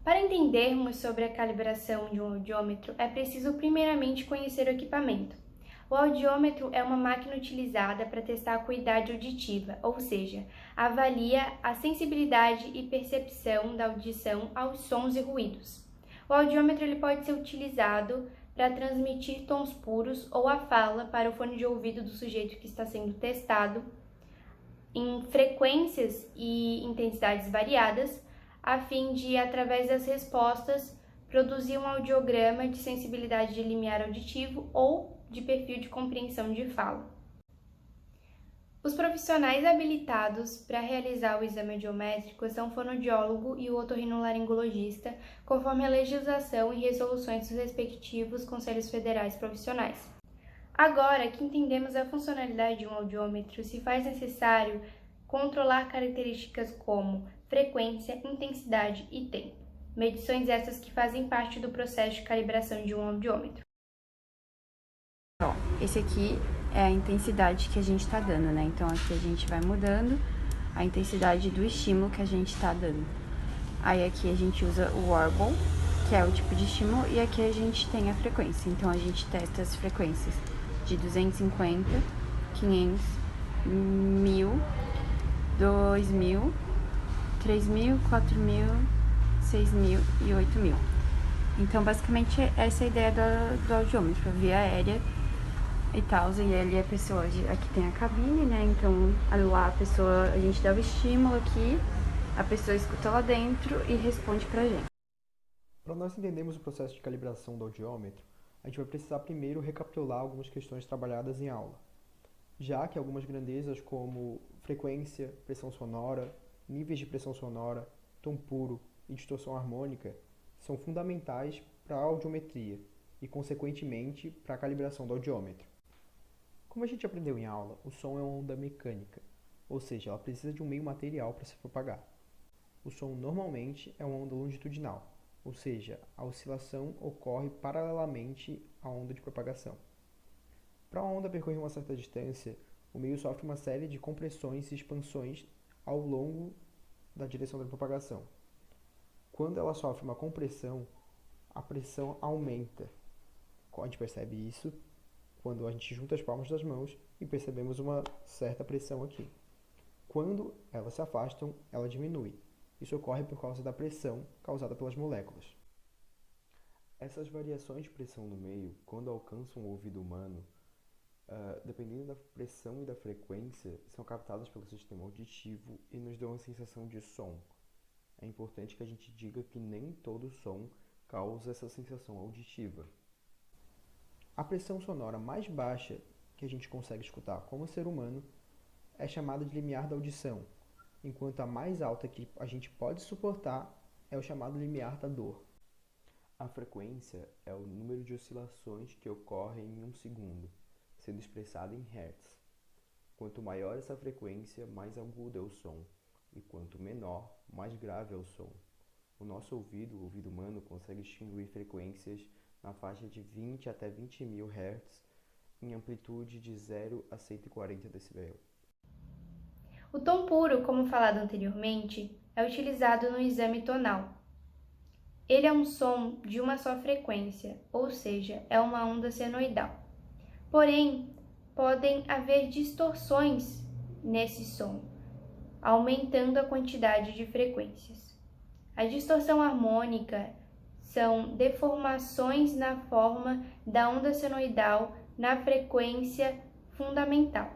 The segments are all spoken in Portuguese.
Para entendermos sobre a calibração de um audiômetro, é preciso primeiramente conhecer o equipamento. O audiômetro é uma máquina utilizada para testar a acuidade auditiva, ou seja, avalia a sensibilidade e percepção da audição aos sons e ruídos. O audiômetro ele pode ser utilizado para transmitir tons puros ou a fala para o fone de ouvido do sujeito que está sendo testado em frequências e intensidades variadas, a fim de, através das respostas, produzir um audiograma de sensibilidade de limiar auditivo ou de perfil de compreensão de fala. Os profissionais habilitados para realizar o exame audiométrico são o fonoaudiólogo e o otorrinolaringologista, conforme a legislação e resoluções dos respectivos conselhos federais profissionais. Agora que entendemos a funcionalidade de um audiômetro, se faz necessário controlar características como frequência, intensidade e tempo. Medições essas que fazem parte do processo de calibração de um audiômetro. Esse aqui é a intensidade que a gente está dando, né? Então aqui a gente vai mudando a intensidade do estímulo que a gente está dando. Aí aqui a gente usa o warble, que é o tipo de estímulo, e aqui a gente tem a frequência. Então a gente testa as frequências de 250, 500, 1000, 2000, 3000, 4000, 6000 e 8000. Então basicamente essa é a ideia do audiômetro, via aérea e tal, e ali a pessoa, aqui tem a cabine, né, então lá a gente dá o estímulo aqui, a pessoa escuta lá dentro e responde pra gente. Para nós entendermos o processo de calibração do audiômetro, a gente vai precisar primeiro recapitular algumas questões trabalhadas em aula, já que algumas grandezas como frequência, pressão sonora, níveis de pressão sonora, tom puro e distorção harmônica são fundamentais para a audiometria e, consequentemente, para a calibração do audiômetro. Como a gente aprendeu em aula, o som é uma onda mecânica, ou seja, ela precisa de um meio material para se propagar. O som normalmente é uma onda longitudinal, ou seja, a oscilação ocorre paralelamente à onda de propagação. Para a onda percorrer uma certa distância, o meio sofre uma série de compressões e expansões ao longo da direção da propagação. Quando ela sofre uma compressão, a pressão aumenta. A gente percebe isso quando a gente junta as palmas das mãos e percebemos uma certa pressão aqui. Quando elas se afastam, ela diminui. Isso ocorre por causa da pressão causada pelas moléculas. Essas variações de pressão no meio, quando alcançam o ouvido humano, dependendo da pressão e da frequência, são captadas pelo sistema auditivo e nos dão uma sensação de som. É importante que a gente diga que nem todo som causa essa sensação auditiva. A pressão sonora mais baixa que a gente consegue escutar como ser humano é chamada de limiar da audição, enquanto a mais alta que a gente pode suportar é o chamado limiar da dor. A frequência é o número de oscilações que ocorrem em um segundo, sendo expressada em hertz. Quanto maior essa frequência, mais agudo é o som, e quanto menor, mais grave é o som. O nosso ouvido, o ouvido humano, consegue distinguir frequências na faixa de 20 até 20.000 Hz em amplitude de 0 a 140 dB. O tom puro, como falado anteriormente, é utilizado no exame tonal. Ele é um som de uma só frequência, ou seja, é uma onda senoidal. Porém, podem haver distorções nesse som, aumentando a quantidade de frequências. A distorção harmônica são deformações na forma da onda senoidal na frequência fundamental.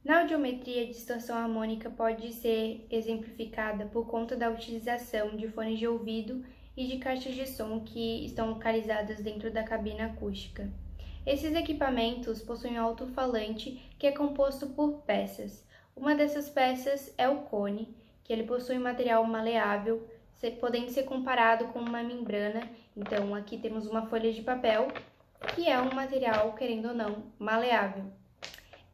Na audiometria, a distorção harmônica pode ser exemplificada por conta da utilização de fones de ouvido e de caixas de som que estão localizadas dentro da cabine acústica. Esses equipamentos possuem um alto-falante que é composto por peças. Uma dessas peças é o cone, que ele possui material maleável, podendo ser comparado com uma membrana. Então, aqui temos uma folha de papel, que é um material, querendo ou não, maleável.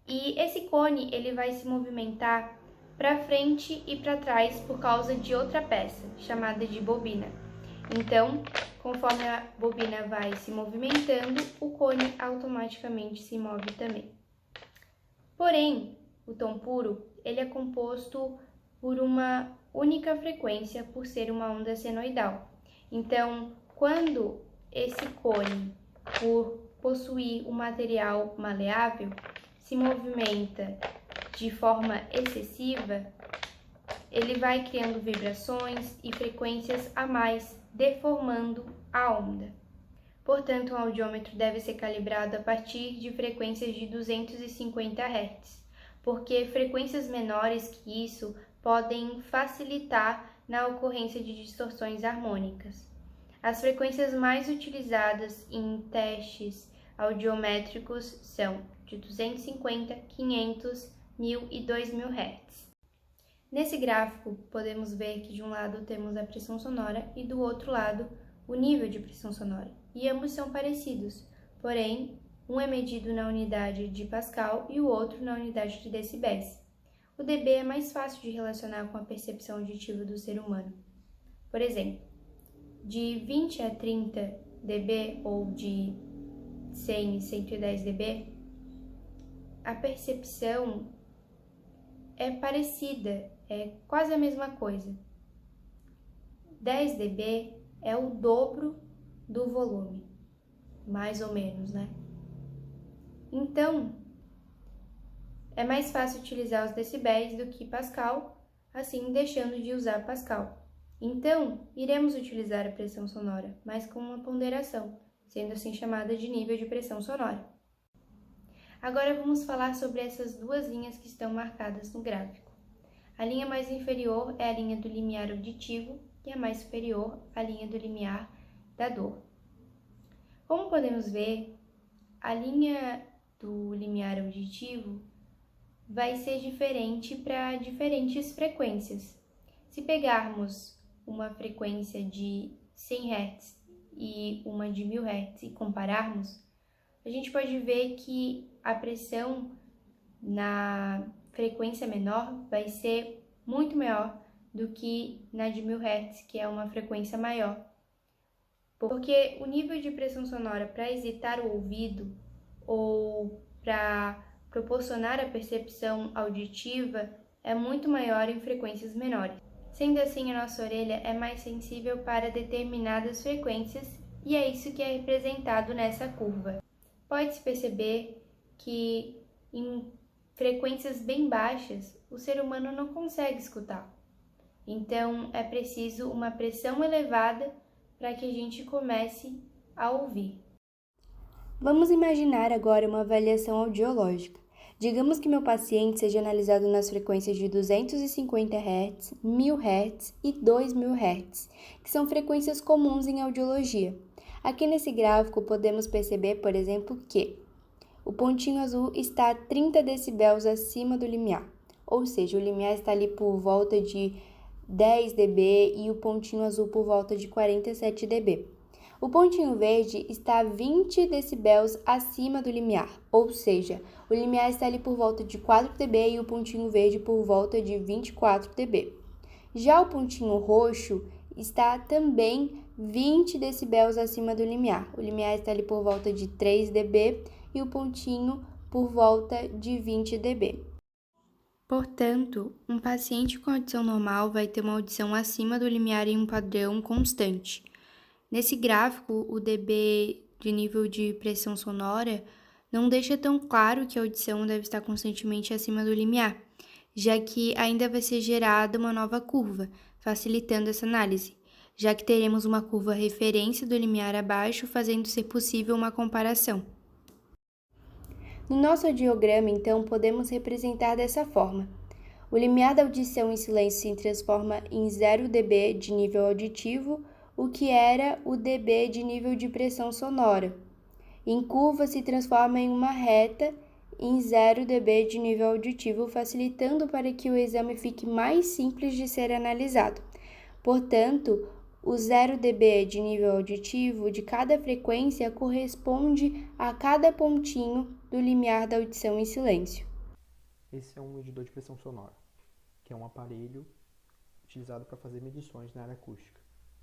E esse cone ele vai se movimentar para frente e para trás por causa de outra peça, chamada de bobina. Então, conforme a bobina vai se movimentando, o cone automaticamente se move também. Porém, o tom puro ele é composto por uma única frequência por ser uma onda senoidal. Então, quando esse cone, por possuir um material maleável, se movimenta de forma excessiva, ele vai criando vibrações e frequências a mais, deformando a onda. Portanto, um audiômetro deve ser calibrado a partir de frequências de 250 Hz, porque frequências menores que isso podem facilitar na ocorrência de distorções harmônicas. As frequências mais utilizadas em testes audiométricos são de 250, 500, 1000 e 2000 Hz. Nesse gráfico, podemos ver que de um lado temos a pressão sonora e do outro lado o nível de pressão sonora, e ambos são parecidos, porém, um é medido na unidade de Pascal e o outro na unidade de decibéis. O dB é mais fácil de relacionar com a percepção auditiva do ser humano. Por exemplo, de 20 a 30 dB ou de 100 a 110 dB, a percepção é parecida, é quase a mesma coisa. 10 dB é o dobro do volume, mais ou menos, né? Então, é mais fácil utilizar os decibéis do que Pascal, assim deixando de usar Pascal. Então, iremos utilizar a pressão sonora, mas com uma ponderação, sendo assim chamada de nível de pressão sonora. Agora vamos falar sobre essas duas linhas que estão marcadas no gráfico. A linha mais inferior é a linha do limiar auditivo e a mais superior a linha do limiar da dor. Como podemos ver, a linha do limiar auditivo vai ser diferente para diferentes frequências. Se pegarmos uma frequência de 100 Hz e uma de 1000 Hz e compararmos, a gente pode ver que a pressão na frequência menor vai ser muito maior do que na de 1000 Hz, que é uma frequência maior. Porque o nível de pressão sonora para excitar o ouvido ou para proporcionar a percepção auditiva é muito maior em frequências menores. Sendo assim, a nossa orelha é mais sensível para determinadas frequências e é isso que é representado nessa curva. Pode-se perceber que em frequências bem baixas o ser humano não consegue escutar. Então, é preciso uma pressão elevada para que a gente comece a ouvir. Vamos imaginar agora uma avaliação audiológica. Digamos que meu paciente seja analisado nas frequências de 250 Hz, 1000 Hz e 2000 Hz, que são frequências comuns em audiologia. Aqui nesse gráfico podemos perceber, por exemplo, que o pontinho azul está a 30 decibéis acima do limiar, ou seja, o limiar está ali por volta de 10 dB e o pontinho azul por volta de 47 dB. O pontinho verde está a 20 decibéis acima do limiar, ou seja, o limiar está ali por volta de 4 dB e o pontinho verde por volta de 24 dB. Já o pontinho roxo está também 20 decibéis acima do limiar. O limiar está ali por volta de 3 dB e o pontinho por volta de 20 dB. Portanto, um paciente com audição normal vai ter uma audição acima do limiar em um padrão constante. Nesse gráfico, o dB de nível de pressão sonora não deixa tão claro que a audição deve estar constantemente acima do limiar, já que ainda vai ser gerada uma nova curva, facilitando essa análise, já que teremos uma curva referência do limiar abaixo, fazendo ser possível uma comparação. No nosso audiograma, então, podemos representar dessa forma. O limiar da audição em silêncio se transforma em 0 dB de nível auditivo, o que era o dB de nível de pressão sonora. Em curva se transforma em uma reta em 0 dB de nível auditivo, facilitando para que o exame fique mais simples de ser analisado. Portanto, o 0 dB de nível auditivo de cada frequência corresponde a cada pontinho do limiar da audição em silêncio. Esse é um medidor de pressão sonora, que é um aparelho utilizado para fazer medições na área acústica,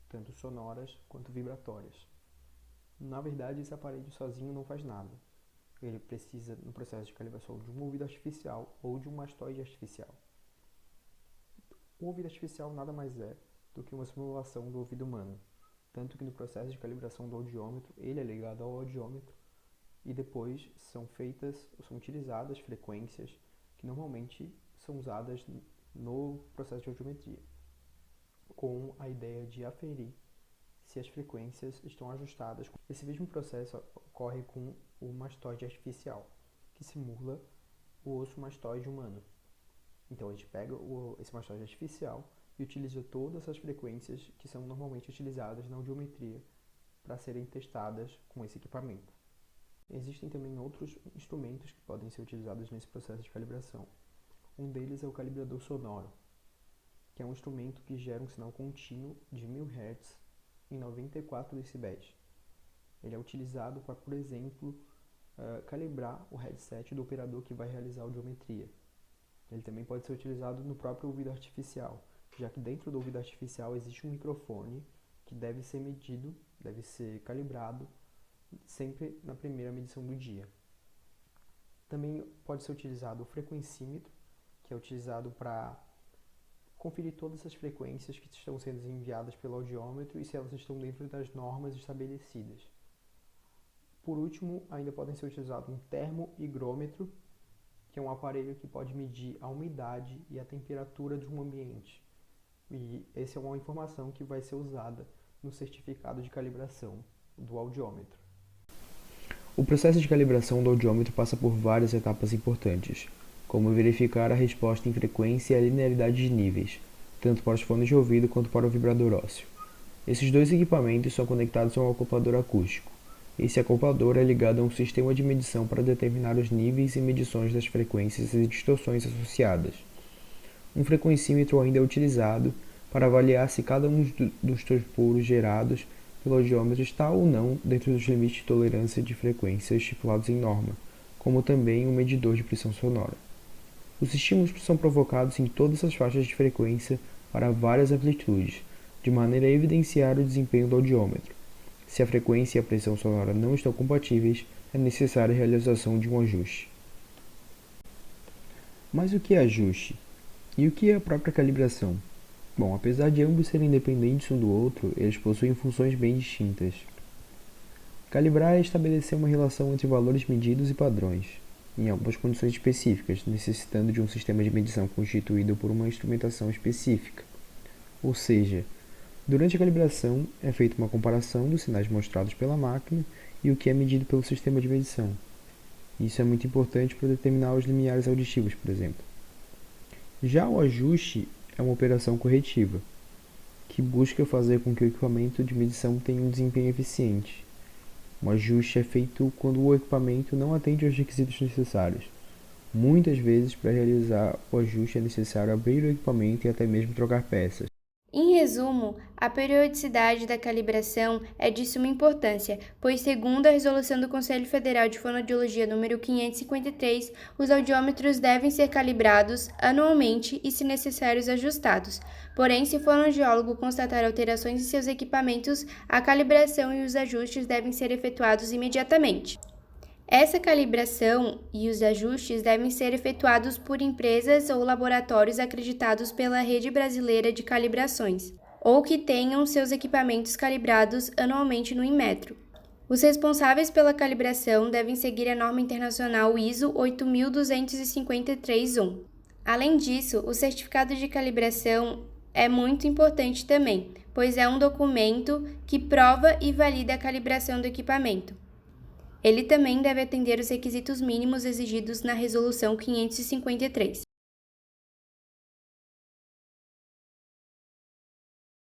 tanto sonoras quanto vibratórias. Na verdade, esse aparelho sozinho não faz nada. Ele precisa, no processo de calibração, de um ouvido artificial ou de um mastoide artificial. O ouvido artificial nada mais é do que uma simulação do ouvido humano, tanto que no processo de calibração do audiômetro, ele é ligado ao audiômetro e depois são utilizadas frequências que normalmente são usadas no processo de audiometria, com a ideia de aferir se as frequências estão ajustadas. Esse mesmo processo ocorre com o mastoide artificial, que simula o osso mastoide humano. Então a gente pega esse mastoide artificial e utiliza todas as frequências que são normalmente utilizadas na audiometria para serem testadas com esse equipamento. Existem também outros instrumentos que podem ser utilizados nesse processo de calibração. Um deles é o calibrador sonoro, que é um instrumento que gera um sinal contínuo de 1000 Hz em 94 decibéis. Ele é utilizado para, por exemplo, calibrar o headset do operador que vai realizar a audiometria. Ele também pode ser utilizado no próprio ouvido artificial, já que dentro do ouvido artificial existe um microfone que deve ser medido, deve ser calibrado sempre na primeira medição do dia. Também pode ser utilizado o frequencímetro, que é utilizado para conferir todas as frequências que estão sendo enviadas pelo audiômetro e se elas estão dentro das normas estabelecidas. Por último, ainda podem ser utilizados um termohigrômetro, que é um aparelho que pode medir a umidade e a temperatura de um ambiente. E essa é uma informação que vai ser usada no certificado de calibração do audiômetro. O processo de calibração do audiômetro passa por várias etapas importantes, como verificar a resposta em frequência e a linearidade de níveis, tanto para os fones de ouvido quanto para o vibrador ósseo. Esses dois equipamentos são conectados a um acoplador acústico. Esse acoplador é ligado a um sistema de medição para determinar os níveis e medições das frequências e distorções associadas. Um frequencímetro ainda é utilizado para avaliar se cada um dos puros gerados pelo audiômetro está ou não dentro dos limites de tolerância de frequência estipulados em norma, como também um medidor de pressão sonora. Os estímulos são provocados em todas as faixas de frequência para várias amplitudes, de maneira a evidenciar o desempenho do audiômetro. Se a frequência e a pressão sonora não estão compatíveis, é necessária a realização de um ajuste. Mas o que é ajuste? E o que é a própria calibração? Bom, apesar de ambos serem independentes um do outro, eles possuem funções bem distintas. Calibrar é estabelecer uma relação entre valores medidos e padrões, em algumas condições específicas, necessitando de um sistema de medição constituído por uma instrumentação específica. Ou seja, durante a calibração é feita uma comparação dos sinais mostrados pela máquina e o que é medido pelo sistema de medição. Isso é muito importante para determinar os limiares auditivos, por exemplo. Já o ajuste é uma operação corretiva, que busca fazer com que o equipamento de medição tenha um desempenho eficiente. Um ajuste é feito quando o equipamento não atende aos requisitos necessários. Muitas vezes, para realizar o ajuste, é necessário abrir o equipamento e até mesmo trocar peças. Em resumo, a periodicidade da calibração é de suma importância, pois, segundo a Resolução do Conselho Federal de Fonoaudiologia número 553, os audiômetros devem ser calibrados anualmente e, se necessários, ajustados. Porém, se o fonoaudiólogo constatar alterações em seus equipamentos, a calibração e os ajustes devem ser efetuados imediatamente. Essa calibração e os ajustes devem ser efetuados por empresas ou laboratórios acreditados pela Rede Brasileira de Calibrações, ou que tenham seus equipamentos calibrados anualmente no Inmetro. Os responsáveis pela calibração devem seguir a norma internacional ISO 8253-1. Além disso, o certificado de calibração é muito importante também, pois é um documento que prova e valida a calibração do equipamento. Ele também deve atender os requisitos mínimos exigidos na Resolução 553.